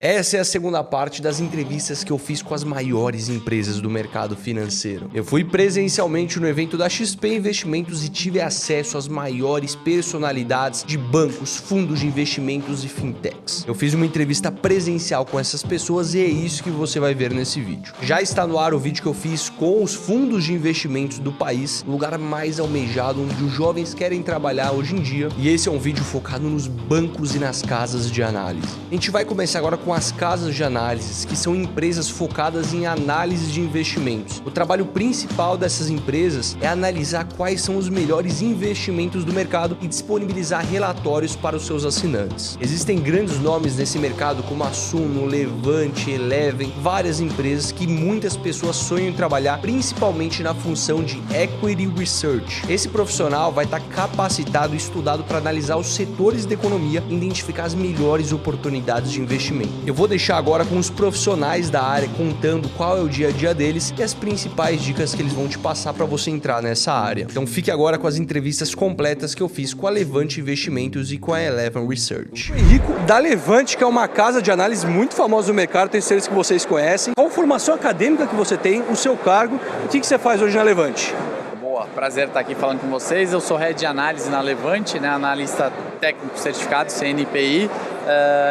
Essa é a segunda parte das entrevistas que eu fiz com as maiores empresas do mercado financeiro. Eu fui presencialmente no evento da XP Investimentos e tive acesso às maiores personalidades de bancos, fundos de investimentos e fintechs. Eu fiz uma entrevista presencial com essas pessoas e é isso que você vai ver nesse vídeo. Já está no ar o vídeo que eu fiz com os fundos de investimentos do país, o lugar mais almejado onde os jovens querem trabalhar hoje em dia. E esse é um vídeo focado nos bancos e nas casas de análise. A gente vai começar agora com as casas de análise, que são empresas focadas em análise de investimentos. O trabalho principal dessas empresas é analisar quais são os melhores investimentos do mercado e disponibilizar relatórios para os seus assinantes. Existem grandes nomes nesse mercado como a Suno, Levante, Eleven, várias empresas que muitas pessoas sonham em trabalhar, principalmente na função de Equity Research. Esse profissional vai estar capacitado e estudado para analisar os setores da economia e identificar as melhores oportunidades de investimento. Eu vou deixar agora com os profissionais da área contando qual é o dia a dia deles e as principais dicas que eles vão te passar para você entrar nessa área. Então fique agora com as entrevistas completas que eu fiz com a Levante Investimentos e com a Eleven Research. Henrico, da Levante, que é uma casa de análise muito famosa no mercado, tenho certeza que vocês conhecem. Qual a formação acadêmica que você tem, o seu cargo, o que você faz hoje na Levante? Boa, prazer estar aqui falando com vocês. Eu sou Head de Análise na Levante, analista técnico certificado, CNPI,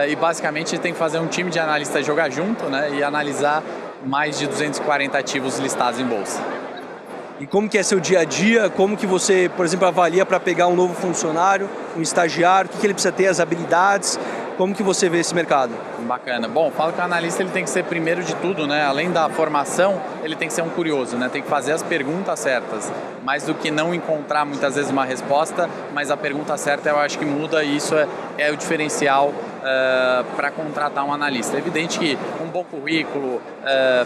e basicamente tem que fazer um time de analistas jogar junto, e analisar mais de 240 ativos listados em bolsa. E como que é seu dia a dia? Como que você, por exemplo, avalia para pegar um novo funcionário, um estagiário? O que ele precisa ter, as habilidades? Como que você vê esse mercado? Bacana. Bom, falo que o analista ele tem que ser, primeiro de tudo, além da formação, ele tem que ser um curioso, tem que fazer as perguntas certas. Mais do que não encontrar muitas vezes uma resposta, mas a pergunta certa eu acho que muda e isso é o diferencial para contratar um analista. É evidente que um bom currículo,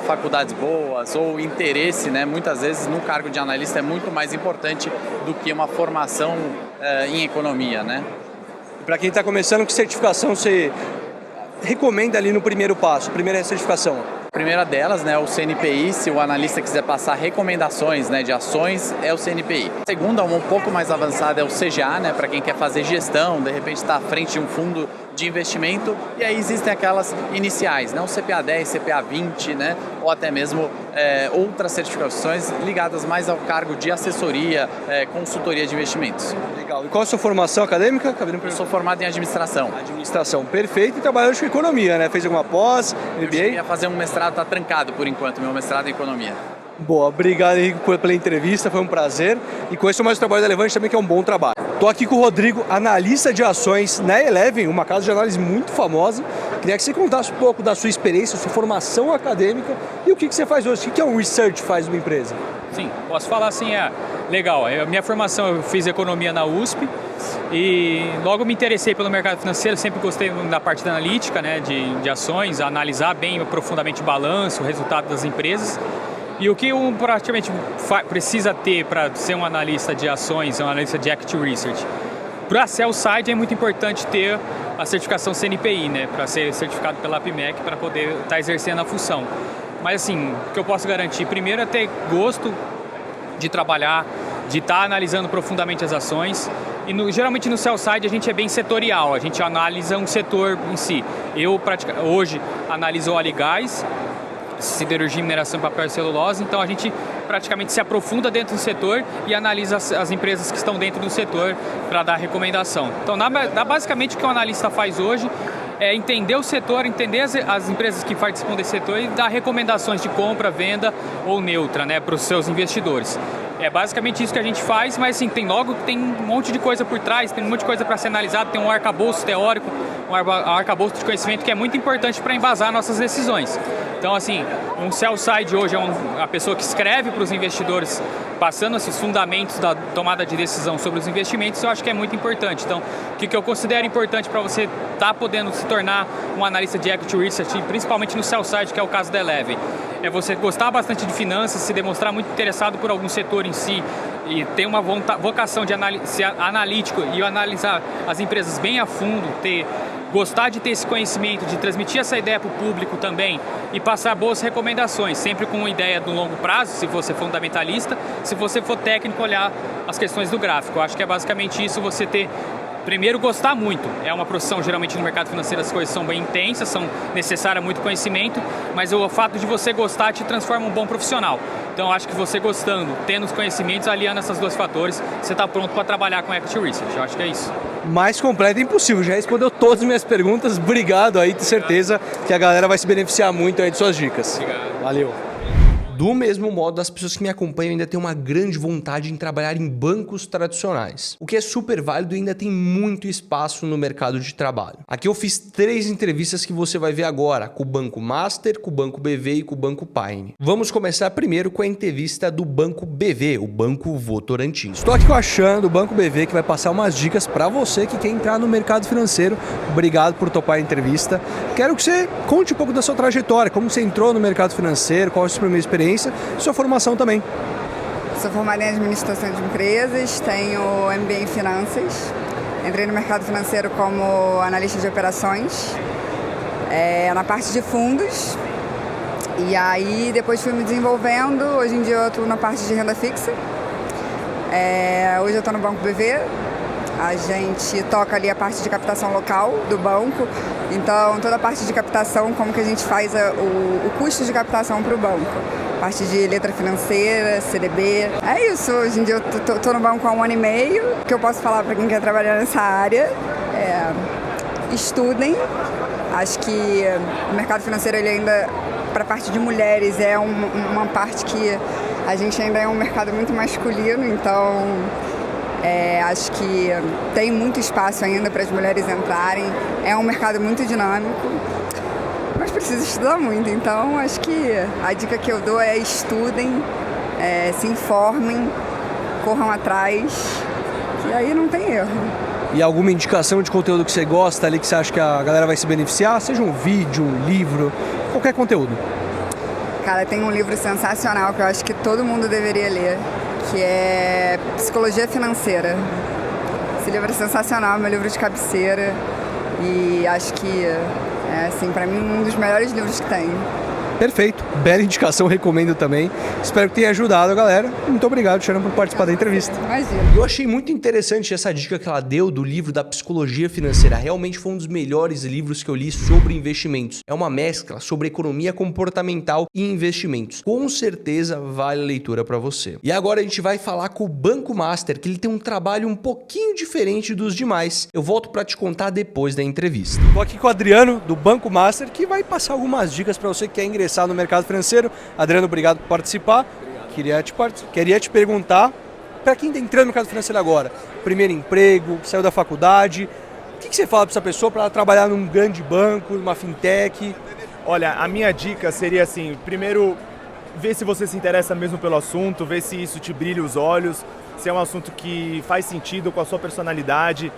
faculdades boas ou interesse, muitas vezes no cargo de analista é muito mais importante do que uma formação em economia, Para quem está começando, que certificação você recomenda ali no primeiro passo, primeira certificação? A primeira delas, o CNPI, se o analista quiser passar recomendações de ações, é o CNPI. A segunda, um pouco mais avançada, é o CGA, para quem quer fazer gestão, de repente está à frente de um fundo de investimento, e aí existem aquelas iniciais, o CPA 10, CPA 20, ou até mesmo outras certificações ligadas mais ao cargo de assessoria, consultoria de investimentos. Legal. E qual a sua formação acadêmica? Eu sou formado em administração. Administração, perfeito. E trabalhou com economia, Fez alguma pós, MBA? Eu cheguei a fazer um mestrado, está trancado por enquanto, meu mestrado em economia. Boa, obrigado, Henrique, pela entrevista, foi um prazer. E conheço mais o trabalho da Levante também, que é um bom trabalho. Estou aqui com o Rodrigo, analista de ações na Eleven, uma casa de análise muito famosa. Queria que você contasse um pouco da sua experiência, sua formação acadêmica e o que você faz hoje. O que é um research faz uma empresa? Sim, posso falar assim, legal. A minha formação, eu fiz economia na USP e logo me interessei pelo mercado financeiro, sempre gostei da parte da analítica, de ações, analisar bem profundamente o balanço, o resultado das empresas. E o que um praticamente precisa ter para ser um analista de ações, um analista de Equity Research? Para sell side é muito importante ter a certificação CNPI, para ser certificado pela APMEC para poder estar exercendo a função. Mas assim, o que eu posso garantir, primeiro é ter gosto de trabalhar, de estar analisando profundamente as ações. E geralmente no sell side a gente é bem setorial, a gente analisa um setor em si. Eu hoje analiso óleo e gás, siderurgia, mineração, papel e celulose, então a gente praticamente se aprofunda dentro do setor e analisa as empresas que estão dentro do setor para dar recomendação. Então, basicamente o que o analista faz hoje é entender o setor, entender as empresas que participam desse setor e dar recomendações de compra, venda ou neutra para os seus investidores. É basicamente isso que a gente faz, mas assim, tem um monte de coisa por trás, tem um monte de coisa para ser analisado, tem um arcabouço teórico, um arcabouço de conhecimento que é muito importante para embasar nossas decisões. Então, assim, um sell side hoje é a pessoa que escreve para os investidores, passando esses fundamentos da tomada de decisão sobre os investimentos, eu acho que é muito importante. Então, o que eu considero importante para você estar podendo se tornar um analista de Equity Research, principalmente no sell side, que é o caso da Eleven, é você gostar bastante de finanças, se demonstrar muito interessado por algum setor em si e ter uma vocação de ser analítico e analisar as empresas bem a fundo, gostar de ter esse conhecimento, de transmitir essa ideia para o público também e passar boas recomendações, sempre com uma ideia do longo prazo, se você for fundamentalista, se você for técnico, olhar as questões do gráfico. Eu acho que é basicamente isso, você ter primeiro, gostar muito. É uma profissão, geralmente no mercado financeiro as coisas são bem intensas, são necessárias muito conhecimento, mas o fato de você gostar te transforma em um bom profissional. Então eu acho que você gostando, tendo os conhecimentos, aliando esses dois fatores, você está pronto para trabalhar com Equity Research. Eu acho que é isso. Mais completo é impossível, já respondeu todas as minhas perguntas. Obrigado aí, tenho certeza que a galera vai se beneficiar muito aí de suas dicas. Obrigado. Valeu. Do mesmo modo, as pessoas que me acompanham ainda têm uma grande vontade em trabalhar em bancos tradicionais, o que é super válido e ainda tem muito espaço no mercado de trabalho. Aqui eu fiz 3 entrevistas que você vai ver agora, com o Banco Master, com o Banco BV e com o Banco Pine. Vamos começar primeiro com a entrevista do Banco BV, o Banco Votorantim. Estou aqui com a Chan do Banco BV, que vai passar umas dicas para você que quer entrar no mercado financeiro. Obrigado por topar a entrevista. Quero que você conte um pouco da sua trajetória, como você entrou no mercado financeiro, qual a sua primeira experiência, sua formação também. Sou formada em administração de empresas, tenho MBA em finanças, entrei no mercado financeiro como analista de operações, na parte de fundos, e aí depois fui me desenvolvendo. Hoje em dia eu estou na parte de renda fixa, hoje eu estou no Banco BV. A gente toca ali a parte de captação local do banco, então toda a parte de captação, como que a gente faz o custo de captação para o banco. Parte de letra financeira, CDB. É isso, hoje em dia eu tô no banco há 1 ano e meio. O que eu posso falar para quem quer trabalhar nessa área estudem. Acho que o mercado financeiro, ele ainda, para a parte de mulheres, é uma parte que a gente ainda é um mercado muito masculino, então acho que tem muito espaço ainda para as mulheres entrarem. É um mercado muito dinâmico, mas precisa estudar muito. Então acho que a dica que eu dou é estudem, se informem, corram atrás, que aí não tem erro. E alguma indicação de conteúdo que você gosta ali, que você acha que a galera vai se beneficiar? Seja um vídeo, um livro, qualquer conteúdo. Cara, tem um livro sensacional que eu acho que todo mundo deveria ler, que é Psicologia Financeira. Esse livro é sensacional, é meu livro de cabeceira, e acho que assim, para mim, um dos melhores livros que tem. Perfeito, bela indicação, recomendo também. Espero que tenha ajudado a galera. Muito obrigado, Sharon, por participar da entrevista. Imagina. Eu achei muito interessante essa dica que ela deu do livro da Psicologia Financeira. Realmente foi um dos melhores livros que eu li sobre investimentos. É uma mescla sobre economia comportamental e investimentos. Com certeza vale a leitura para você. E agora a gente vai falar com o Banco Master, que ele tem um trabalho um pouquinho diferente dos demais. Eu volto para te contar depois da entrevista. Estou aqui com o Adriano, do Banco Master, que vai passar algumas dicas para você que quer ingressar no mercado financeiro. Adriano, obrigado por participar. Queria te perguntar, para quem está entrando no mercado financeiro agora, primeiro emprego, saiu da faculdade, o que você fala para essa pessoa para ela trabalhar num grande banco, numa fintech? Olha, a minha dica seria assim, primeiro, ver se você se interessa mesmo pelo assunto, ver se isso te brilha os olhos, se é um assunto que faz sentido com a sua personalidade.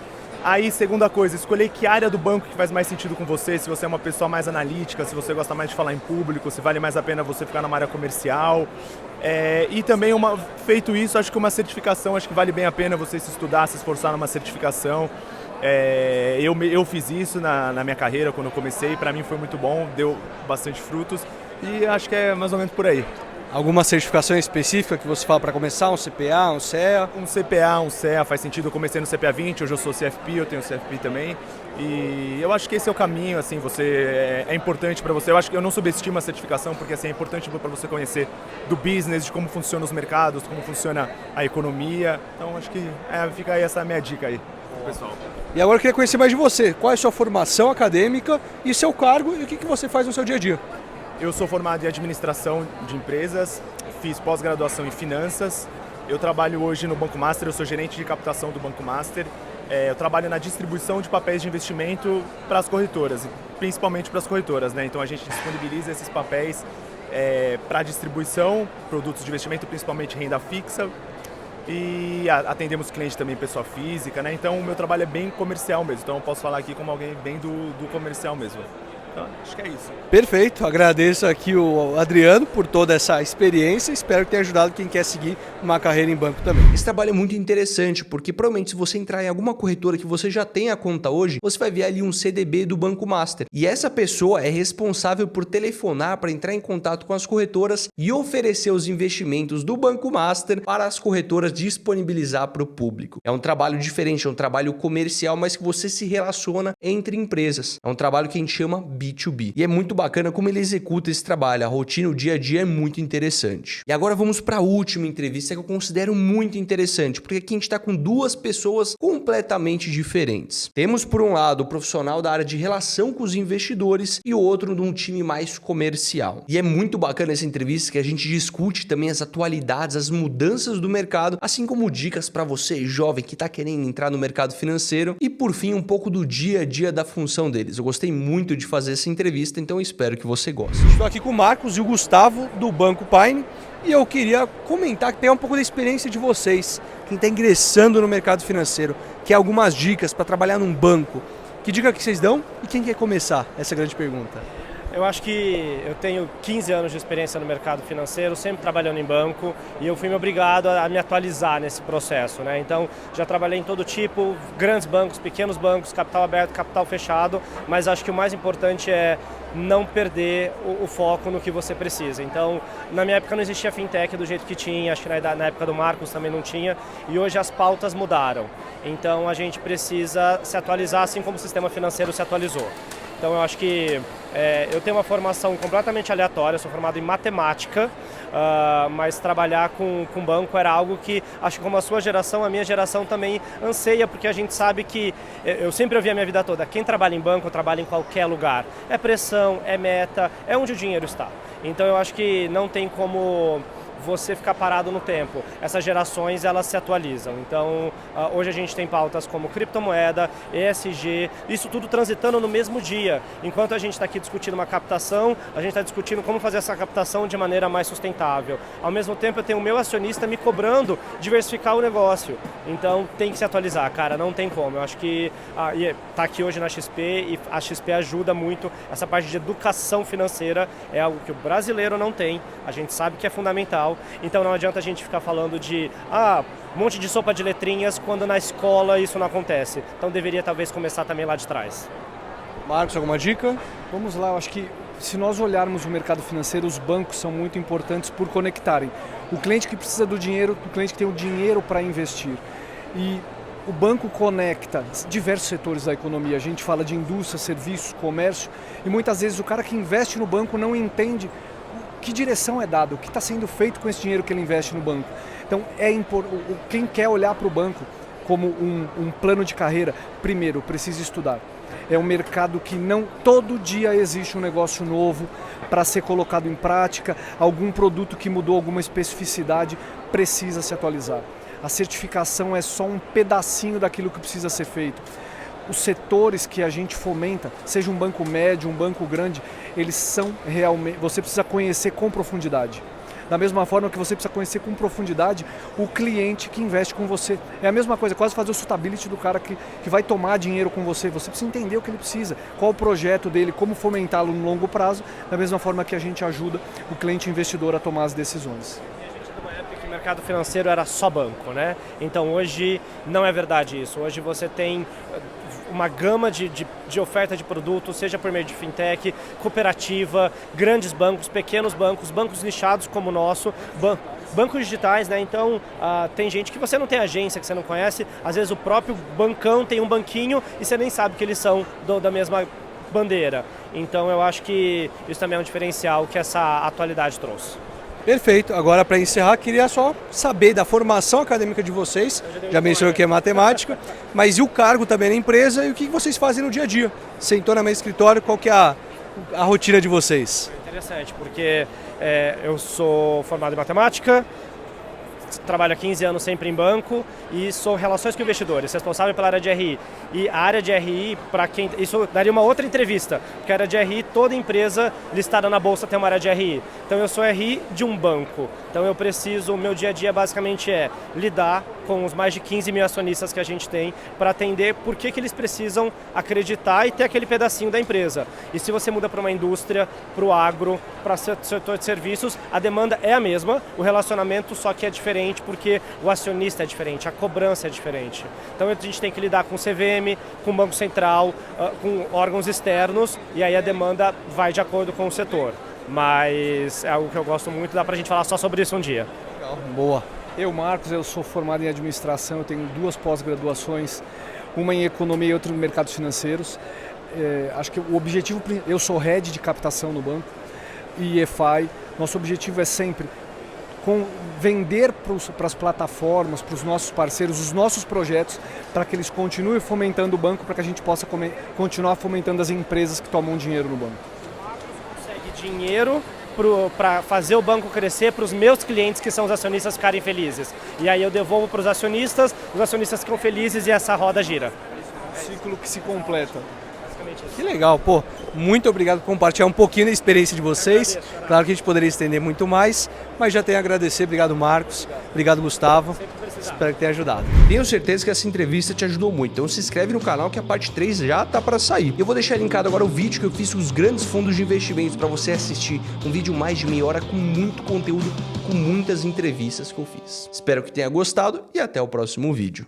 Aí, segunda coisa, escolher que área do banco que faz mais sentido com você, se você é uma pessoa mais analítica, se você gosta mais de falar em público, se vale mais a pena você ficar numa área comercial. E também, feito isso, acho que uma certificação, acho que vale bem a pena você se estudar, se esforçar numa certificação. Eu fiz isso na minha carreira quando eu comecei, para mim foi muito bom, deu bastante frutos e acho que é mais ou menos por aí. Alguma certificação específica que você fala para começar? Um CPA, um CEA? Um CPA, um CEA faz sentido. Eu comecei no CPA 20, hoje eu sou CFP, eu tenho CFP também. E eu acho que esse é o caminho, assim, é importante para você. Eu acho que eu não subestimo a certificação, porque assim, é importante para você conhecer do business, de como funcionam os mercados, como funciona a economia. Então acho que fica aí essa minha dica aí pro pessoal. E agora eu queria conhecer mais de você. Qual é a sua formação acadêmica e seu cargo e o que você faz no seu dia a dia? Eu sou formado em administração de empresas, fiz pós-graduação em finanças. Eu trabalho hoje no Banco Master, eu sou gerente de captação do Banco Master. Eu trabalho na distribuição de papéis de investimento para as corretoras, principalmente para as corretoras, né? Então a gente disponibiliza esses papéis para distribuição, produtos de investimento, principalmente renda fixa. E atendemos clientes também, pessoa física, né? Então o meu trabalho é bem comercial mesmo, então eu posso falar aqui como alguém bem do comercial mesmo. Então, acho que é isso. Perfeito, agradeço aqui o Adriano por toda essa experiência, espero que tenha ajudado quem quer seguir uma carreira em banco também. Esse trabalho é muito interessante, porque provavelmente se você entrar em alguma corretora que você já tem a conta hoje, você vai ver ali um CDB do Banco Master. E essa pessoa é responsável por telefonar para entrar em contato com as corretoras e oferecer os investimentos do Banco Master para as corretoras disponibilizar para o público. É um trabalho diferente, é um trabalho comercial, mas que você se relaciona entre empresas. É um trabalho que a gente chama B2B. E é muito bacana como ele executa esse trabalho. A rotina, o dia a dia é muito interessante. E agora vamos para a última entrevista que eu considero muito interessante, porque aqui a gente está com duas pessoas completamente diferentes. Temos, por um lado, o profissional da área de relação com os investidores e o outro de um time mais comercial. E é muito bacana essa entrevista que a gente discute também as atualidades, as mudanças do mercado, assim como dicas para você, jovem, que está querendo entrar no mercado financeiro e, por fim, um pouco do dia a dia da função deles. Eu gostei muito de fazer essa entrevista, então eu espero que você goste. Estou aqui com o Marcos e o Gustavo do Banco Pine e eu queria comentar que tem um pouco da experiência de vocês, quem está ingressando no mercado financeiro, que é algumas dicas para trabalhar num banco. Que dica que vocês dão e quem quer começar? Essa é a grande pergunta. Eu acho que eu tenho 15 anos de experiência no mercado financeiro, sempre trabalhando em banco, e eu fui me obrigado a me atualizar nesse processo, né? Então, já trabalhei em todo tipo, grandes bancos, pequenos bancos, capital aberto, capital fechado, mas acho que o mais importante é não perder o foco no que você precisa. Então, na minha época não existia fintech do jeito que tinha, acho que na época do Marcos também não tinha, e hoje as pautas mudaram. Então, a gente precisa se atualizar assim como o sistema financeiro se atualizou. Então eu acho que eu tenho uma formação completamente aleatória, sou formado em matemática, mas trabalhar com banco era algo que acho que como a sua geração, a minha geração também anseia, porque a gente sabe que, eu sempre ouvi a minha vida toda, quem trabalha em banco trabalha em qualquer lugar. É pressão, é meta, é onde o dinheiro está. Então eu acho que não tem como você ficar parado no tempo. Essas gerações, elas se atualizam. Então, hoje a gente tem pautas como criptomoeda, ESG, isso tudo transitando no mesmo dia. Enquanto a gente está aqui discutindo uma captação, a gente está discutindo como fazer essa captação de maneira mais sustentável. Ao mesmo tempo, eu tenho o meu acionista me cobrando diversificar o negócio. Então, tem que se atualizar, cara, não tem como. Eu acho que tá aqui hoje na XP e a XP ajuda muito. Essa parte de educação financeira é algo que o brasileiro não tem. A gente sabe que é fundamental. Então não adianta a gente ficar falando de um monte de sopa de letrinhas quando na escola isso não acontece. Então deveria talvez começar também lá de trás. Marcos, alguma dica? Vamos lá, eu acho que se nós olharmos o mercado financeiro, os bancos são muito importantes por conectarem o cliente que precisa do dinheiro, o cliente que tem o dinheiro para investir. E o banco conecta diversos setores da economia. A gente fala de indústria, serviços, comércio, e muitas vezes o cara que investe no banco não entende que direção é dada, o que está sendo feito com esse dinheiro que ele investe no banco. Então, quem quer olhar para o banco como um plano de carreira, primeiro, precisa estudar. É um mercado que não todo dia existe um negócio novo para ser colocado em prática, algum produto que mudou alguma especificidade precisa se atualizar. A certificação é só um pedacinho daquilo que precisa ser feito. Os setores que a gente fomenta, seja um banco médio, um banco grande, eles são realmente, você precisa conhecer com profundidade. Da mesma forma que você precisa conhecer com profundidade o cliente que investe com você. É a mesma coisa, quase fazer o suitability do cara que vai tomar dinheiro com você. Você precisa entender o que ele precisa, qual o projeto dele, como fomentá-lo no longo prazo, da mesma forma que a gente ajuda o cliente investidor a tomar as decisões. O mercado financeiro era só banco, né? Então hoje não é verdade isso. Hoje você tem uma gama de oferta de produtos, seja por meio de fintech, cooperativa, grandes bancos, pequenos bancos, bancos nichados como o nosso, bancos digitais, né? Então tem gente que você não tem agência, que você não conhece, às vezes o próprio bancão tem um banquinho e você nem sabe que eles são da mesma bandeira. Então eu acho que isso também é um diferencial que essa atualidade trouxe. Perfeito. Agora, para encerrar, queria só saber da formação acadêmica de vocês. Já mencionou que é matemática, mas e o cargo também na empresa e o que vocês fazem no dia a dia? Sentou no meu escritório, qual que é a rotina de vocês? Interessante, porque eu sou formado em matemática, trabalho há 15 anos sempre em banco e sou relações com investidores, responsável pela área de RI. E a área de RI, para quem... Isso daria uma outra entrevista, porque a área de RI, toda empresa listada na bolsa tem uma área de RI. Então eu sou RI de um banco. Então eu preciso, o meu dia a dia basicamente é lidar com os mais de 15 mil acionistas que a gente tem para atender por que eles precisam acreditar e ter aquele pedacinho da empresa. E se você muda para uma indústria, para o agro, para o setor de serviços, a demanda é a mesma, o relacionamento só que é diferente porque o acionista é diferente, a cobrança é diferente. Então a gente tem que lidar com o CVM, com o Banco Central, com órgãos externos e aí a demanda vai de acordo com o setor. Mas é algo que eu gosto muito, dá pra gente falar só sobre isso um dia. Legal, boa. Eu, Marcos, eu sou formado em administração, eu tenho 2 pós-graduações, uma em economia e outra em mercados financeiros. Acho que o objetivo, eu sou head de captação no banco e EFI, nosso objetivo é sempre vender para as plataformas, para os nossos parceiros, os nossos projetos, para que eles continuem fomentando o banco, para que a gente possa continuar fomentando as empresas que tomam dinheiro no banco. Consegue dinheiro para fazer o banco crescer, para os meus clientes que são os acionistas ficarem felizes. E aí eu devolvo para os acionistas ficam felizes e essa roda gira. Um ciclo que se completa. Que legal, pô. Muito obrigado por compartilhar um pouquinho da experiência de vocês. Claro que a gente poderia estender muito mais, mas já tenho a agradecer. Obrigado, Marcos. Obrigado, Gustavo. Espero que tenha ajudado. Tenho certeza que essa entrevista te ajudou muito. Então se inscreve no canal que a parte 3 já tá para sair. Eu vou deixar linkado agora o vídeo que eu fiz com os grandes fundos de investimentos para você assistir. Um vídeo mais de meia hora com muito conteúdo, com muitas entrevistas que eu fiz. Espero que tenha gostado e até o próximo vídeo.